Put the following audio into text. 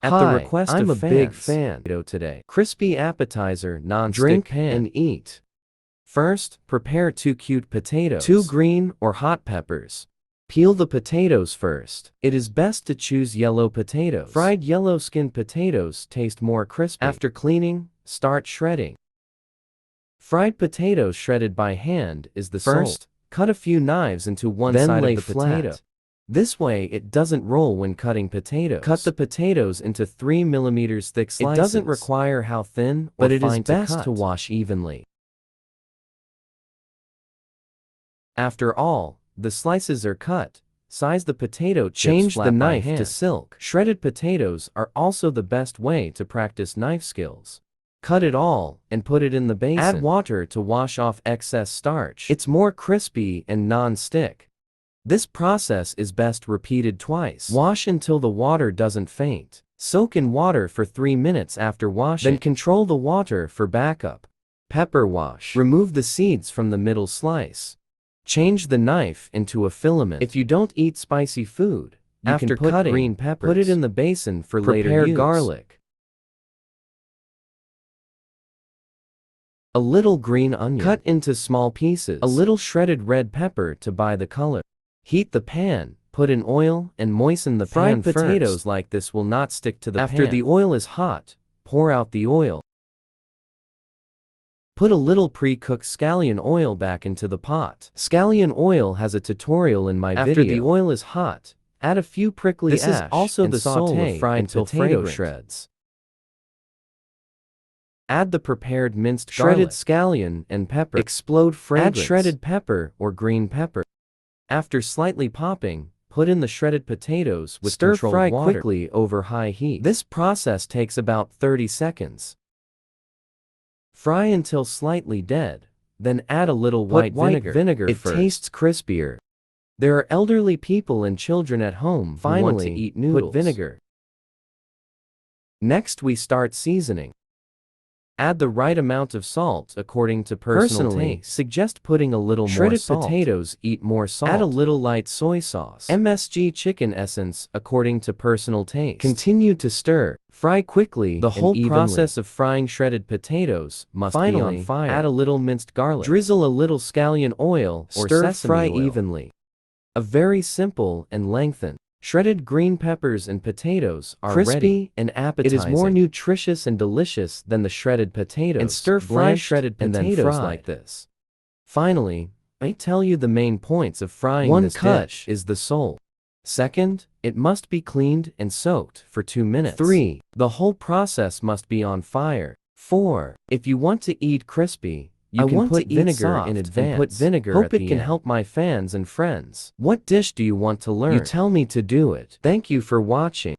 At the request I'm of a big fan today. Crispy appetizer, non-stick pan, and eat. First, prepare 2 cute potatoes. 2 green or hot peppers. Peel the potatoes first. It is best to choose yellow potatoes. Fried yellow skinned potatoes taste more crispy. After cleaning, start shredding. Fried potatoes shredded by hand is the first. Cut a few knives into one side of the potato. This way it doesn't roll when cutting potatoes. Cut the potatoes into 3 mm thick slices. It doesn't require how thin or fine to cut, but it is best to wash evenly. After all the slices are cut, size the potato chips. Change the knife to silk. Shredded potatoes are also the best way to practice knife skills. Cut it all and put it in the basin. Add water to wash off excess starch. It's more crispy and non-stick. This process is best repeated twice. Wash until the water doesn't faint. Soak in water for 3 minutes after washing. Then control the water for backup. Pepper wash. Remove the seeds from the middle slice. Change the knife into a filament. If you don't eat spicy food, you can put green peppers. Put it in the basin for later use. Prepare garlic. A little green onion. Cut into small pieces. A little shredded red pepper to buy the color. Heat the pan, put in oil, and moisten the pan first. Fried potatoes like this will not stick to the pan. After the oil is hot, pour out the oil. Put a little pre-cooked scallion oil back into the pot. Scallion oil has a tutorial in my video. After the oil is hot, add a few prickly ash. This is also the soul of fried potato shreds. Add the prepared minced shredded scallion and pepper. Explode fragrance. Add shredded pepper or green pepper. After slightly popping, put in the shredded potatoes with controlled water. Stir fry quickly over high heat. This process takes about 30 seconds. Fry until slightly dead, then add a little white vinegar. It tastes crispier. There are elderly people and children at home who want to eat noodles. Put vinegar. Next we start seasoning. Add the right amount of salt according to personal taste. Suggest putting a little more salt. Shredded potatoes eat more salt. Add a little light soy sauce. MSG chicken essence according to personal taste. Continue to stir. Fry quickly. The whole process of frying shredded potatoes must be on fire. Add a little minced garlic. Drizzle a little scallion oil or sesame fry oil. Evenly. A very simple and lengthened. Shredded green peppers and potatoes are crispy and appetizing. It is more nutritious and delicious than the shredded potatoes. And stir-fry shredded potatoes like this. Finally, I tell you the main points of frying this dish is the soul. Second, it must be cleaned and soaked for 2 minutes. 3. The whole process must be on fire. 4. If you want to eat crispy, you can put vinegar in advance. And put vinegar Hope it can help my fans and friends. What dish do you want to learn? You tell me to do it. Thank you for watching.